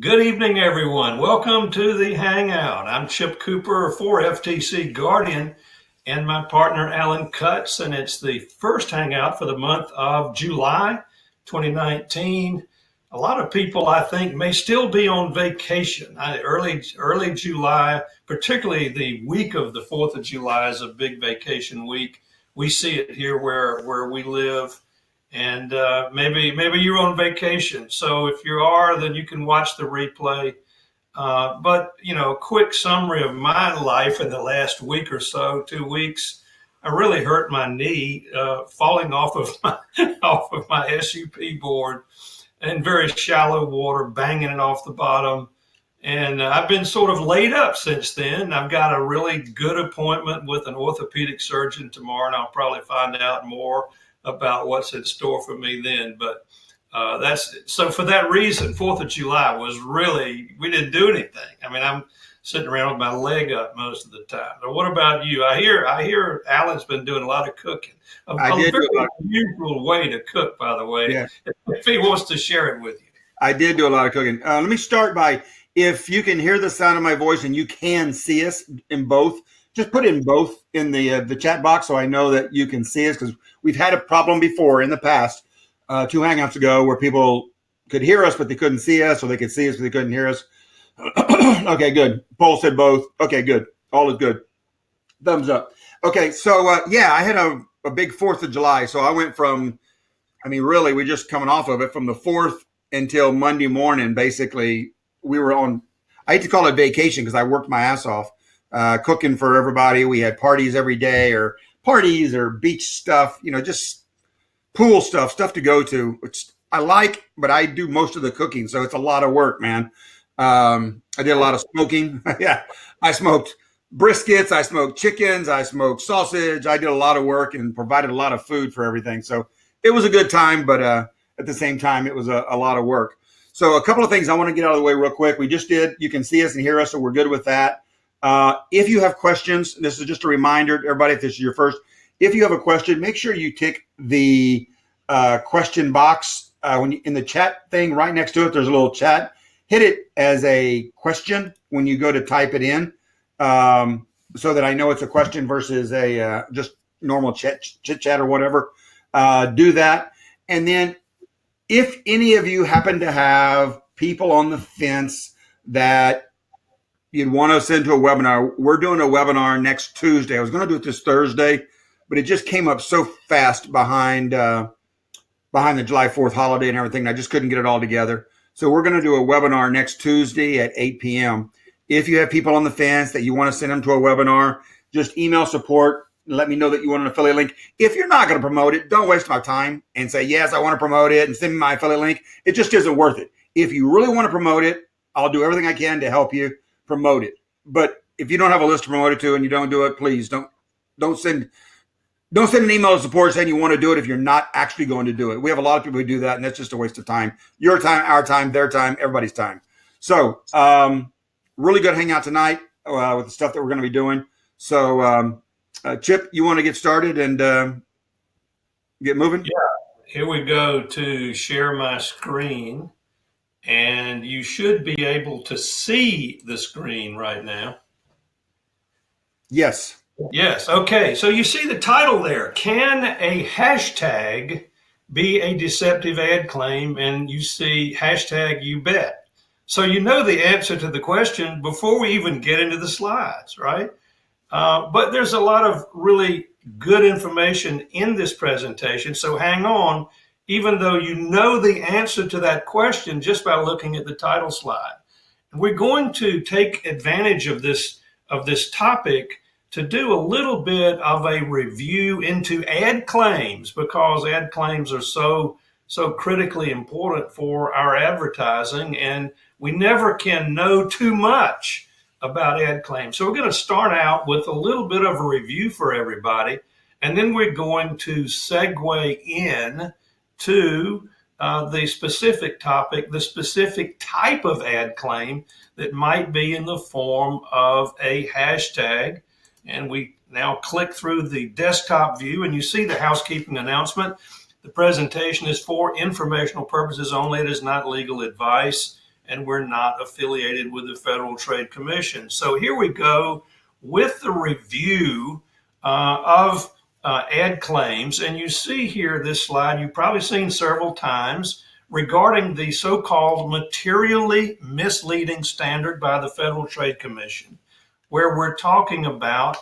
Good evening, everyone. Welcome to the Hangout. I'm Chip Cooper for FTC Guardian and my partner Alan Cutts, and it's the first Hangout for the month of July 2019. A lot of people, I think, may still be on vacation. Early July, particularly the week of the 4th of July, is a big vacation week. We see it here where we live, and maybe you're on vacation. So if you are, then you can watch the replay. But quick summary of my life in the last week or so, 2 weeks. I really hurt my knee falling off of my off of my SUP board in very shallow water, banging it off the bottom. And I've been sort of laid up since then. I've got a really good appointment with an orthopedic surgeon tomorrow, and I'll probably find out more about what's in store for me then. But that's so for that reason, 4th of July was really, we didn't do anything. I mean, I'm sitting around with my leg up most of the time. But what about you? I hear Alan's been doing a lot of cooking. I A did very do a lot. unusual way to cook, by the way, Yeah, if he wants to share it with you. I did do a lot of cooking. Let me start by, if you can hear the sound of my voice and you can see us in both, just put in both in the chat box so I know that you can see us, because we've had a problem before in the past, two Hangouts ago, where people could hear us but they couldn't see us, or they could see us but they couldn't hear us. Okay, good. Paul said both. Okay, good. All is good. Thumbs up. Okay, so yeah, I had a big 4th of July. So I went from, I mean, really, we're just coming off of it from the 4th until Monday morning. Basically, we were on, I hate to call it vacation because I worked my ass off cooking for everybody. We had parties every day, or parties or beach stuff, just pool stuff to go to, which I like, but I do most of the cooking. So it's a lot of work, man. I did a lot of smoking. Yeah, I smoked briskets, I smoked chickens, I smoked sausage. I did a lot of work and provided a lot of food for everything. So it was a good time, but at the same time, it was a lot of work. So a couple of things I want to get out of the way real quick. We just did, you can see us and hear us, so we're good with that. If you have questions, this is just a reminder, everybody, if this is your first, if you have a question, make sure you tick the question box when you, in the chat thing right next to it, there's a little chat. Hit it as a question when you go to type it in, so that I know it's a question versus a just normal chit chat or whatever. Do that. And then if any of you happen to have people on the fence that you'd want to send to a webinar, we're doing a webinar next Tuesday. I was going to do it this Thursday, but it just came up so fast behind the July 4th holiday and everything. I just couldn't get it all together. So we're going to do a webinar next Tuesday at 8 p.m. If you have people on the fence that you want to send them to a webinar, just email support. Let me know that you want an affiliate link. If you're not going to promote it, don't waste my time and say, yes, I want to promote it and send me my affiliate link. It just isn't worth it. If you really want to promote it, I'll do everything I can to help you promote it. But if you don't have a list to promote it to and you don't do it, please don't send an email to support saying you want to do it if you're not actually going to do it. We have a lot of people who do that, and that's just a waste of time. Your time, our time, their time, everybody's time. So really good hangout tonight with the stuff that we're going to be doing. So Chip, you want to get started and get moving? Yeah, here we go to share my screen, and you should be able to see the screen right now. Yes. Yes. Okay. So you see the title there. Can a hashtag be a deceptive ad claim? And you see hashtag you bet. So you know the answer to the question before we even get into the slides, right? But there's a lot of really good information in this presentation. So hang on, even though you know the answer to that question just by looking at the title slide. We're going to take advantage of this topic to do a little bit of a review into ad claims, because ad claims are so critically important for our advertising, and we never can know too much about ad claims. So we're going to start out with a little bit of a review for everybody, and then we're going to segue in to the specific topic, the specific type of ad claim that might be in the form of a hashtag. And we now click through the desktop view, and you see the housekeeping announcement. The presentation is for informational purposes only. It is not legal advice. and we're not affiliated with the Federal Trade Commission. So here we go with the review of ad claims. And you see here this slide you've probably seen several times regarding the so-called materially misleading standard by the Federal Trade Commission, where we're talking about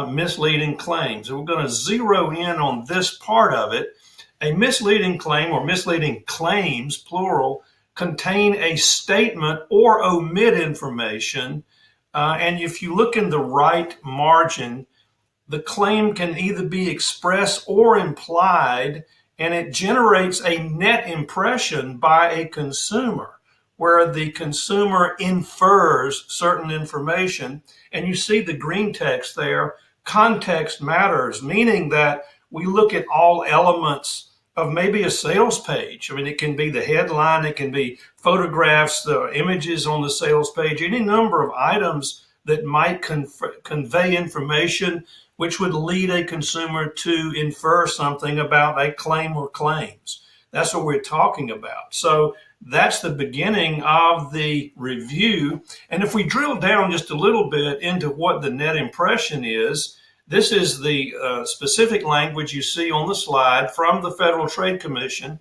misleading claims. And we're going to zero in on this part of it. A misleading claim or misleading claims, plural, contain a statement or omit information. And if you look in the right margin, the claim can either be expressed or implied, and it generates a net impression by a consumer, where the consumer infers certain information. And you see the green text there, context matters, meaning that we look at all elements of maybe a sales page. I mean, it can be the headline, it can be photographs, the images on the sales page, any number of items that might convey information which would lead a consumer to infer something about a claim or claims. That's what we're talking about. So that's the beginning of the review. And if we drill down just a little bit into what the net impression is, this is the specific language you see on the slide from the Federal Trade Commission.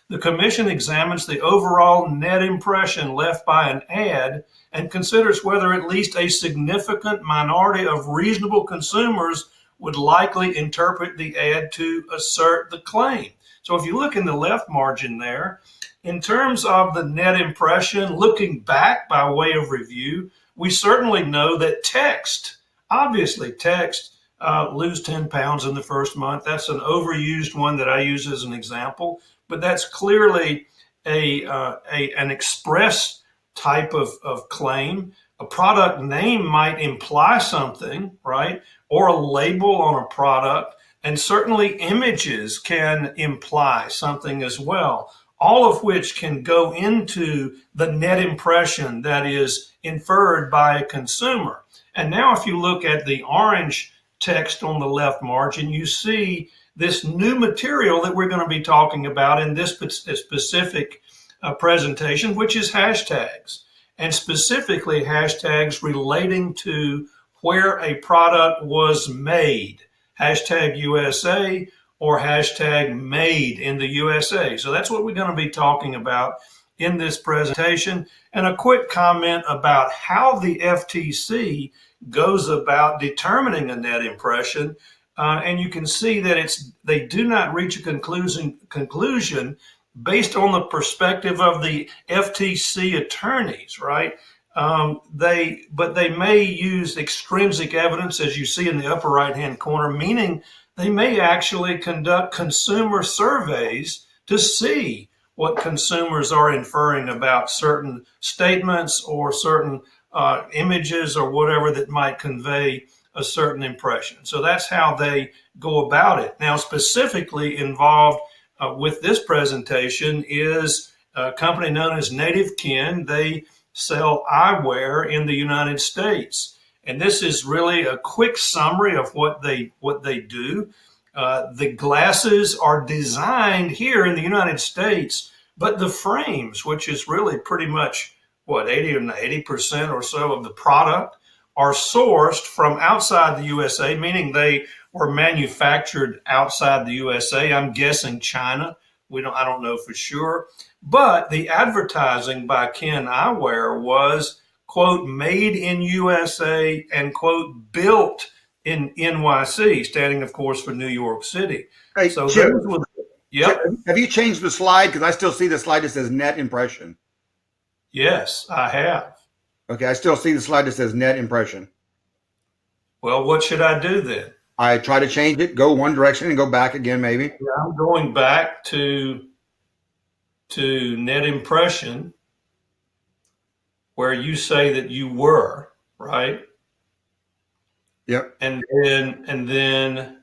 The Commission examines the overall net impression left by an ad and considers whether at least a significant minority of reasonable consumers would likely interpret the ad to assert the claim. So if you look in the left margin there, in terms of the net impression, looking back by way of review, we certainly know that text, obviously text, lose 10 pounds in the first month. That's an overused one that I use as an example, but that's clearly an express type of claim. A product name might imply something, right? Or a label on a product, and certainly images can imply something as well, all of which can go into the net impression that is inferred by a consumer. And now if you look at the orange text on the left margin, you see this new material that we're going to be talking about in this specific presentation, which is hashtags, and specifically hashtags relating to where a product was made, hashtag USA or hashtag made in the USA. So that's what we're going to be talking about in this presentation. And a quick comment about how the FTC goes about determining a net impression. And you can see that they do not reach a conclusion based on the perspective of the FTC attorneys, right? But they may use extrinsic evidence, as you see in the upper right-hand corner, meaning they may actually conduct consumer surveys to see what consumers are inferring about certain statements or certain images or whatever that might convey a certain impression. So that's how they go about it. Now, specifically involved with this presentation is a company known as Native Kin. They sell eyewear in the United States. And this is really a quick summary of what they do. The glasses are designed here in the United States, but the frames, which is really pretty much 80% or so of the product, are sourced from outside the USA, meaning they were manufactured outside the USA. I'm guessing China. I don't know for sure. But the advertising by Ken Eyewear was, quote, made in USA and, quote, built in NYC, standing, of course, for New York City. Hey, so Chip, yep. Have you changed the slide? Because I still see the slide that says net impression. Yes, I have. Okay, I still see the slide that says net impression. Well, what should I do then? I try to change it, go one direction and go back again, maybe. Yeah, I'm going back to net impression, where you say that you were, right? Yep. And then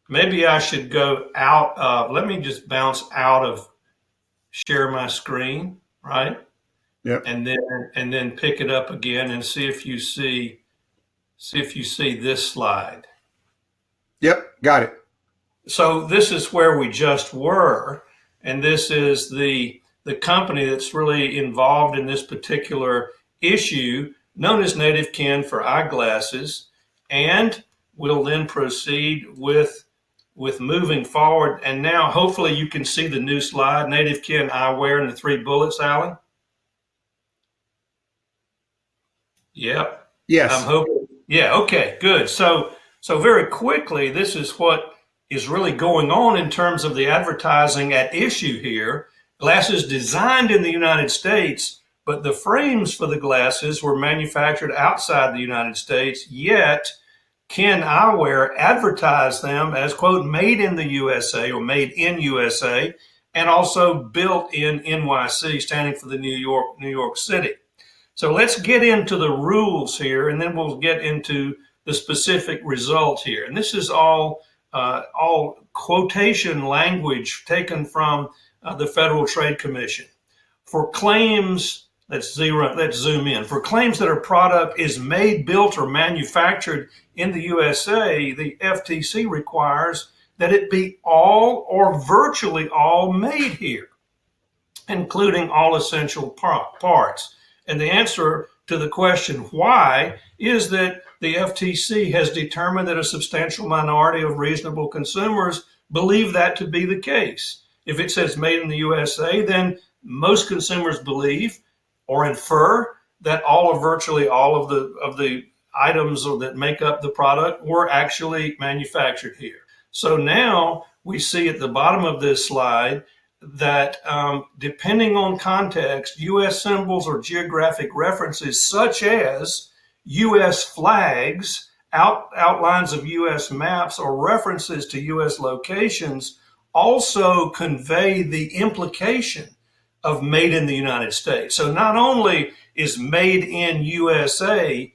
maybe I should go out of, let me just bounce out of share my screen, right? Yep. And then pick it up again and see if you see this slide. Yep, got it. So this is where we just were, and this is the the company that's really involved in this particular issue, known as Native Kin for eyeglasses. And we'll then proceed with moving forward. And now hopefully you can see the new slide, Native Kin eyewear and the 3 bullets, Alan. Yep. I'm Yes. hoping. Yeah. Okay. Good. So very quickly, this is what is really going on in terms of the advertising at issue here. Glasses designed in the United States, but the frames for the glasses were manufactured outside the United States. Yet, Ken Eyewear advertised them as quote made in the USA or made in USA, and also built in NYC, standing for the New York City. So let's get into the rules here, and then we'll get into the specific results here. And this is all quotation language taken from the Federal Trade Commission. For claims, let's zoom in. For claims that a product is made, built, or manufactured in the USA, the FTC requires that it be all or virtually all made here, including all essential parts. And the answer to the question why is that the FTC has determined that a substantial minority of reasonable consumers believe that to be the case. If it says made in the USA, then most consumers believe or infer that all or virtually all of the items that make up the product were actually manufactured here. So now we see at the bottom of this slide that depending on context, U.S. symbols or geographic references such as U.S. flags, outlines of U.S. maps, or references to U.S. locations also convey the implication of made in the United States. So not only is made in USA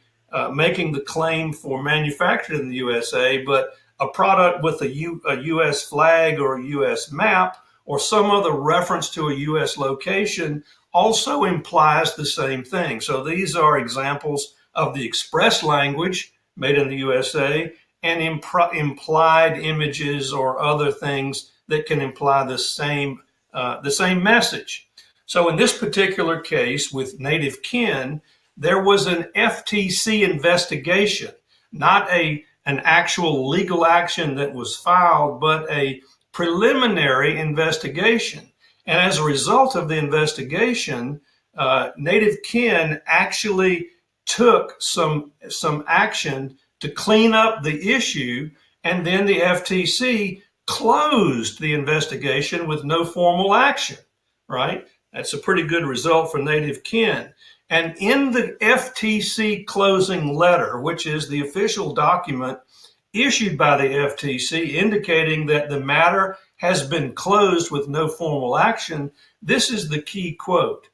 making the claim for manufactured in the USA, but a product with a U.S. flag or a U.S. map or some other reference to a U.S. location also implies the same thing. So these are examples of the express language, made in the USA, and implied images or other things that can imply the same message. So in this particular case with Native Kin, there was an FTC investigation, not an actual legal action that was filed, but a preliminary investigation. And as a result of the investigation, Native Kin actually took some action to clean up the issue, and then the FTC closed the investigation with no formal action, right? That's a pretty good result for Native Kin. And in the FTC closing letter, which is the official document issued by the FTC indicating that the matter has been closed with no formal action, this is the key quote,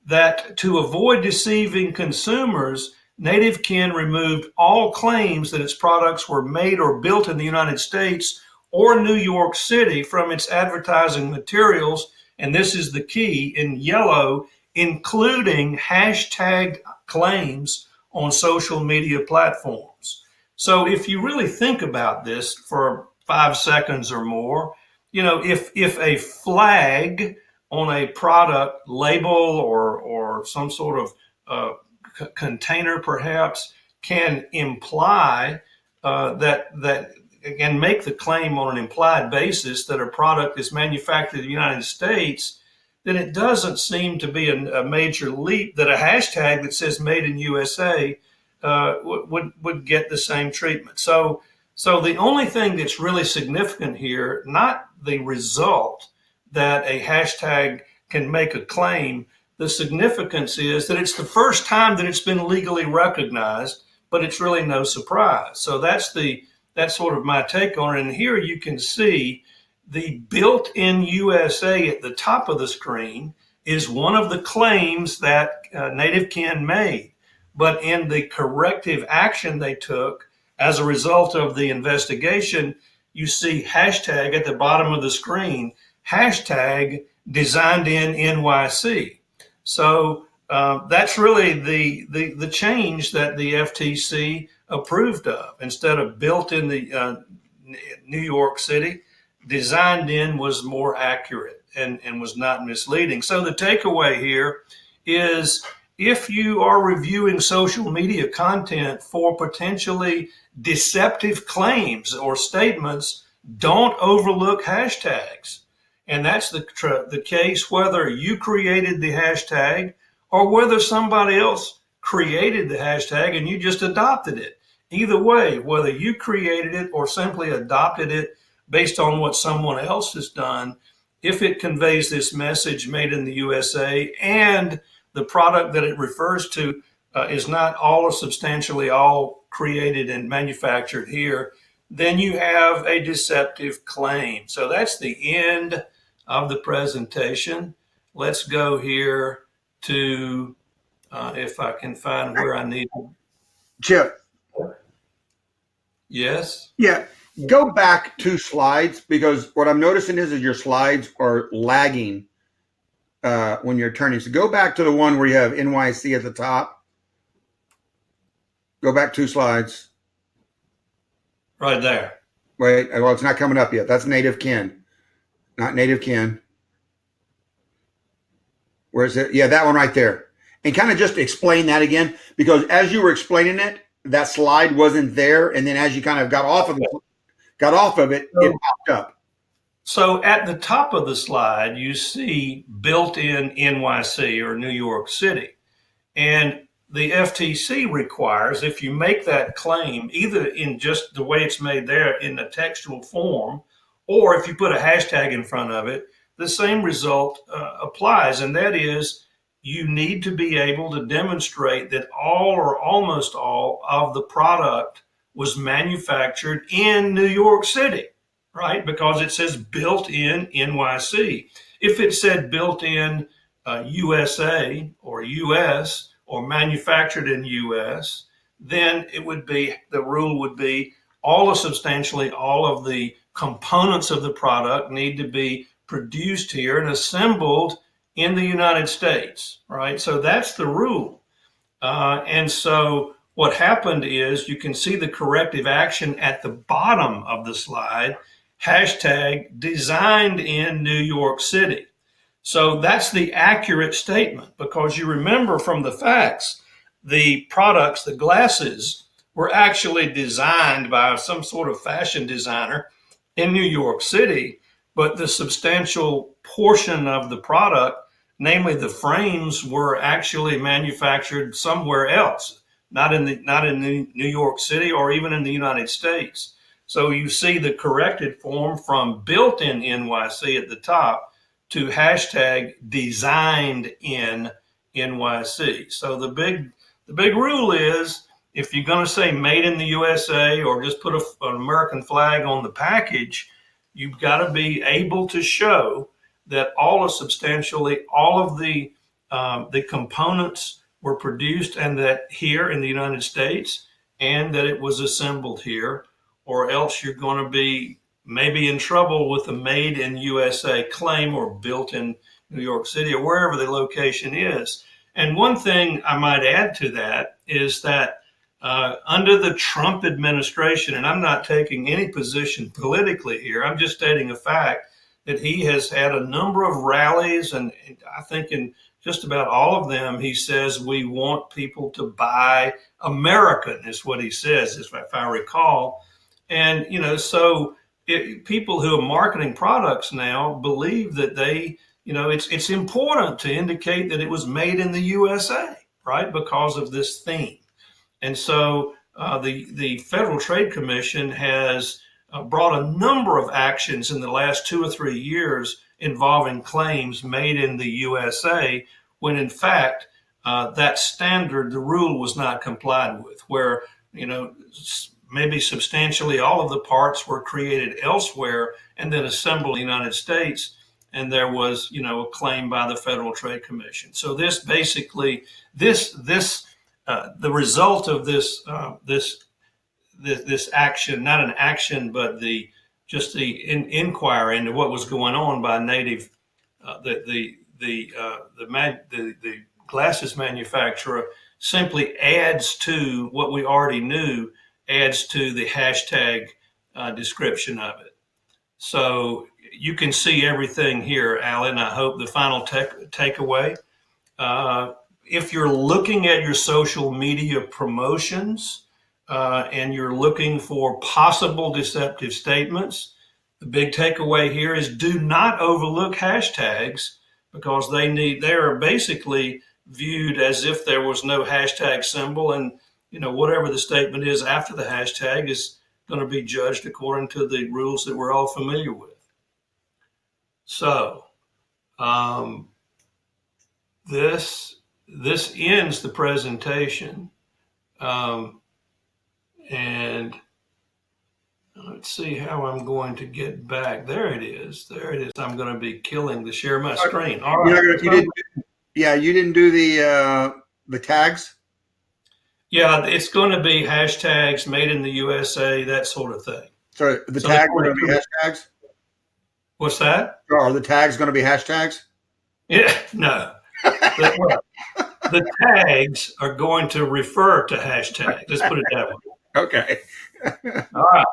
that to avoid deceiving consumers, Native Kin removed all claims that its products were made or built in the United States or New York City from its advertising materials, and this is the key, in yellow, including hashtag claims on social media platforms. So if you really think about this for 5 seconds or more, if a flag on a product label or some sort of container perhaps can imply that and make the claim on an implied basis that a product is manufactured in the United States, then it doesn't seem to be a major leap that a hashtag that says made in USA would get the same treatment. So the only thing that's really significant here, not the result that a hashtag can make a claim, the significance is that it's the first time that it's been legally recognized, but it's really no surprise. So that's sort of my take on it. And here you can see the built in USA at the top of the screen is one of the claims that Native Kin made. But in the corrective action they took as a result of the investigation, you see hashtag at the bottom of the screen, hashtag designed in NYC. So that's really the change that the FTC approved of. Instead of built in the New York City, designed in was more accurate. and was not misleading. So the takeaway here is, if you are reviewing social media content for potentially deceptive claims or statements, don't overlook hashtags. And that's the case whether you created the hashtag or whether somebody else created the hashtag and you just adopted it. Either way, whether you created it or simply adopted it based on what someone else has done, if it conveys this message made in the USA and the product that it refers to is not all or substantially all created and manufactured here, then you have a deceptive claim. So that's the end of the presentation. Let's go here to, if I can find where I need. Chip. Yes. Yeah. Go back 2 slides, because what I'm noticing is your slides are lagging when you're turning. So go back to the one where you have NYC at the top. Go back 2 slides. Right there. Wait, well, it's not coming up yet. That's native kin, not native kin. Where is it? Yeah, that one right there. And kind of just explain that again, because as you were explaining it, that slide wasn't there, and then as you kind of got off of it, it popped up. So at the top of the slide, you see built-in NYC or New York City. And the FTC requires, if you make that claim, either in just the way it's made there in the textual form, or if you put a hashtag in front of it, the same result applies. And that is, you need to be able to demonstrate that all or almost all of the product was manufactured in New York City, right? Because it says built in NYC. If it said built in USA or US or manufactured in US, then it would be, the rule would be all or substantially all of the components of the product need to be produced here and assembled in the United States, right? So that's the rule. And so what happened is, you can see the corrective action at the bottom of the slide, hashtag designed in New York City. So that's the accurate statement, because you remember from the facts, the products, the glasses, were actually designed by some sort of fashion designer in New York City, but the substantial portion of the product, namely the frames, were actually manufactured somewhere else, not in New York City or even in the United States. So you see the corrected form from built in NYC at the top to hashtag designed in NYC. So the big rule is, if you're going to say made in the USA or just put an American flag on the package, you've got to be able to show that all or substantially all of the components were produced, and that here in the United States, and that it was assembled here, or else you're going to be maybe in trouble with the made in USA claim, or built in New York City, or wherever the location is. And one thing I might add to that is that under the Trump administration, and I'm not taking any position politically here, I'm just stating a fact, that he has had a number of rallies, and I think in just about all of them, he says, we want people to buy American, is what he says, if I recall. And, so people who are marketing products now believe that it's important to indicate that it was made in the USA, right? Because of this theme. And so the Federal Trade Commission has brought a number of actions in the last 2 or 3 years involving claims made in the USA, when in fact that standard, the rule, was not complied with, where maybe substantially all of the parts were created elsewhere and then assembled in the United States, and there was a claim by the Federal Trade Commission. So this basically the result of this action, not an action, but the inquiry into what was going on by native, the glasses manufacturer, simply adds to what we already knew, adds to the hashtag description of it. So you can see everything here, Alan. I hope the final takeaway. If you're looking at your social media promotions and you're looking for possible deceptive statements, the big takeaway here is do not overlook hashtags because they are basically viewed as if there was no hashtag symbol, and whatever the statement is after the hashtag is going to be judged according to the rules that we're all familiar with. So this ends the presentation, and let's see how I'm going to get back. There it is. There it is. I'm going to be killing to share my screen. All right. You didn't do the tags. Yeah, it's going to be hashtags made in the USA, that sort of thing. So the tags are going to be hashtags? What's that? Are the tags going to be hashtags? Yeah, no. The tags are going to refer to hashtags. Let's put it that way. Okay. All right.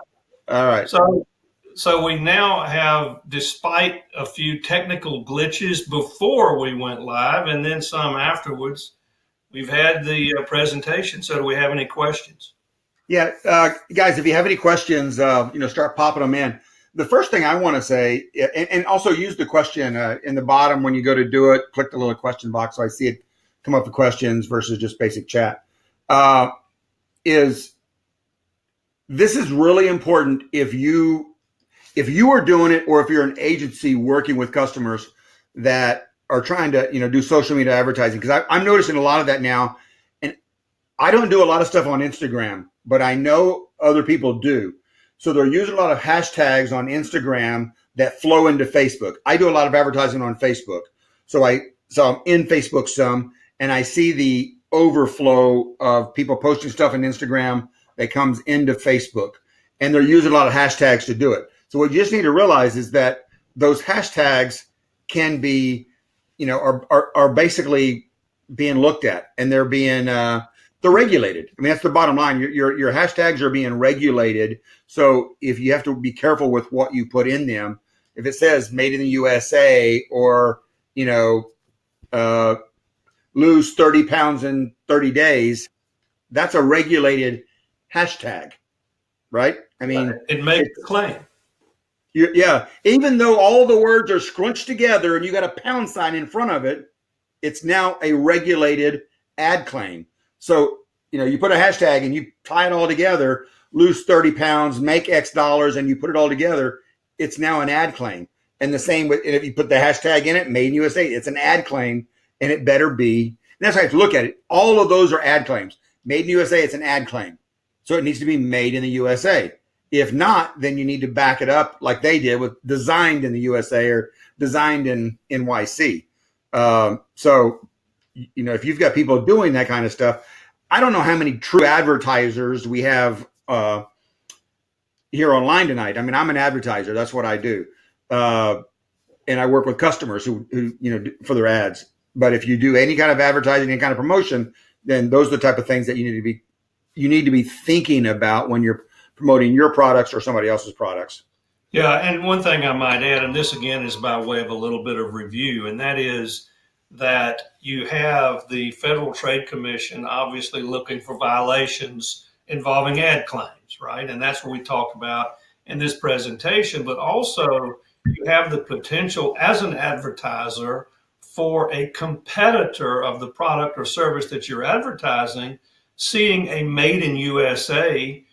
All right. So we now have, despite a few technical glitches before we went live and then some afterwards, we've had the presentation. So do we have any questions? Yeah, guys, if you have any questions, start popping them in. The first thing I want to say, and also use the question in the bottom when you go to do it, click the little question box so I see it come up with questions versus just basic chat, is this is really important if you are doing it or if you're an agency working with customers that are trying to, do social media advertising. Because I'm noticing a lot of that now. And I don't do a lot of stuff on Instagram, but I know other people do. So they're using a lot of hashtags on Instagram that flow into Facebook. I do a lot of advertising on Facebook. So I'm in Facebook some, and I see the overflow of people posting stuff on Instagram that comes into Facebook, and they're using a lot of hashtags to do it. So what you just need to realize is that those hashtags can be, are basically being looked at, and they're being they're regulated. I mean, that's the bottom line. Your hashtags are being regulated. So if you have to be careful with what you put in them, if it says "Made in the USA" or lose 30 pounds in 30 days, that's a regulated hashtag, right? I mean, it makes the claim. Yeah. Even though all the words are scrunched together and you got a pound sign in front of it, it's now a regulated ad claim. So, you put a hashtag and you tie it all together, lose 30 pounds, make X dollars, and you put it all together, it's now an ad claim. And the same with, if you put the hashtag in it, Made in USA, it's an ad claim, and it better be. And that's how you have to look at it. All of those are ad claims. Made in USA, it's an ad claim. So it needs to be made in the USA. If not, then you need to back it up like they did with designed in the USA or designed in NYC. So, if you've got people doing that kind of stuff, I don't know how many true advertisers we have here online tonight. I mean, I'm an advertiser. That's what I do. And I work with customers who for their ads. But if you do any kind of advertising, any kind of promotion, then those are the type of things that you need to be thinking about when you're promoting your products or somebody else's products. Yeah, and one thing I might add, and this again is by way of a little bit of review, and that is that you have the Federal Trade Commission obviously looking for violations involving ad claims, right? And that's what we talked about in this presentation, but also you have the potential as an advertiser for a competitor of the product or service that you're advertising, seeing a Made in USA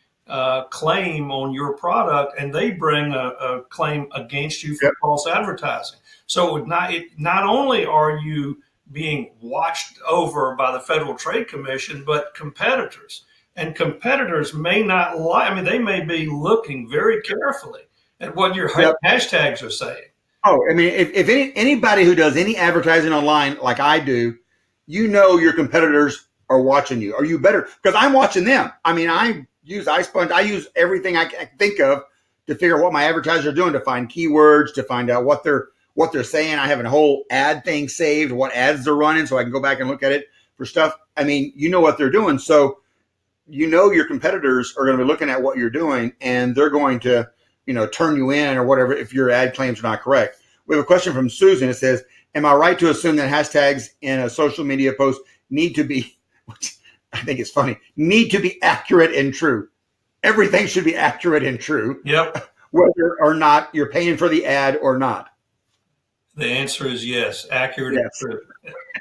claim on your product, and they bring a claim against you for false advertising. So not only are you being watched over by the Federal Trade Commission, but competitors. And competitors may not they may be looking very carefully at what your hashtags are saying. Oh, I mean, if anybody who does any advertising online like I do, your competitors are watching you. Are you better? Because I'm watching them. I mean, I use iSponge. I use everything I can think of to figure out what my advertisers are doing, to find keywords, to find out what they're saying. I have a whole ad thing saved, what ads they're running, so I can go back and look at it for stuff. I mean, what they're doing. So, your competitors are going to be looking at what you're doing, and they're going to turn you in or whatever if your ad claims are not correct. We have a question from Susan. It says, am I right to assume that hashtags in a social media post need to be, which I think is funny, need to be accurate and true? Everything should be accurate and true. Yep. Whether or not you're paying for the ad or not. The answer is yes, accurate Yes. and true.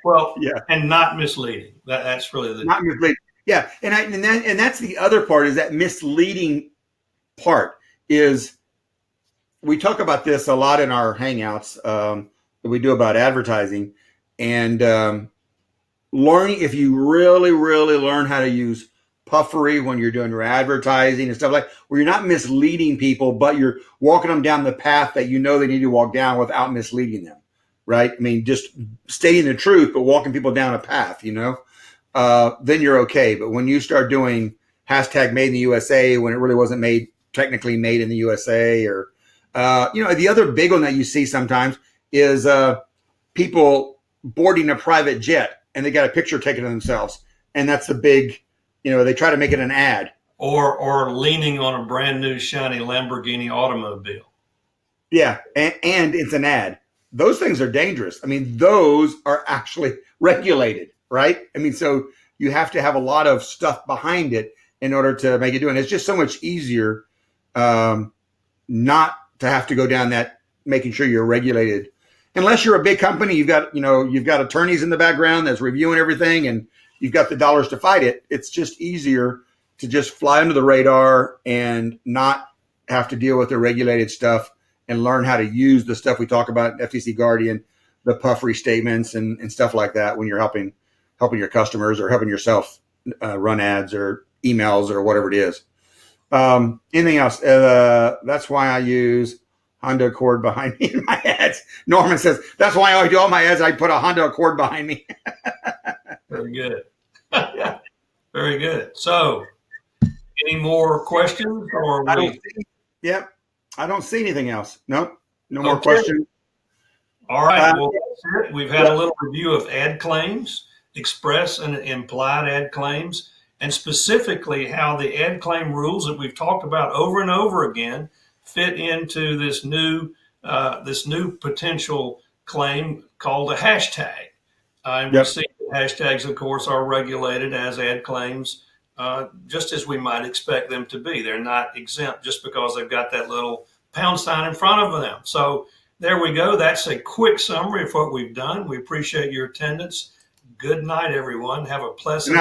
Well, Yeah. and not misleading. That's really the Not misleading. Yeah, and that's the other part, is that misleading part. Is we talk about this a lot in our hangouts that we do about advertising, and learning, if you really learn how to use puffery when you're doing your advertising and stuff, like where you're not misleading people, but you're walking them down the path that you know they need to walk down without misleading them, right? I mean, just stating the truth, but walking people down a path, then you're okay. But when you start doing hashtag made in the USA when it really wasn't technically made in the USA, or the other big one that you see sometimes is people boarding a private jet and they got a picture taken of themselves, and that's the big, they try to make it an ad. Or leaning on a brand new shiny Lamborghini automobile. Yeah, and it's an ad. Those things are dangerous. I mean, those are actually regulated, right? I mean, so you have to have a lot of stuff behind it in order to make it do it. And it's just so much easier not to have to go down that, making sure you're regulated. Unless you're a big company, you've got attorneys in the background that's reviewing everything, and you've got the dollars to fight it. It's just easier to just fly under the radar and not have to deal with the regulated stuff, and learn how to use the stuff we talk about in FTC Guardian, the puffery statements and stuff like that when you're helping your customers or helping yourself run ads or emails or whatever it is. Anything else? That's why I use Honda Accord behind me in my ads. Norman says, that's why I do all my ads. I put a Honda Accord behind me. Very good. Very good. So, any more questions? Or I don't see anything else. Nope. No more questions. All right. Well, that's it. We've had a little review of ad claims, express and implied ad claims, and specifically how the ad claim rules that we've talked about over and over again fit into this new potential claim called a hashtag. And we see that hashtags, of course, are regulated as ad claims, just as we might expect them to be. They're not exempt just because they've got that little pound sign in front of them. So there we go. That's a quick summary of what we've done. We appreciate your attendance. Good night, everyone. Have a pleasant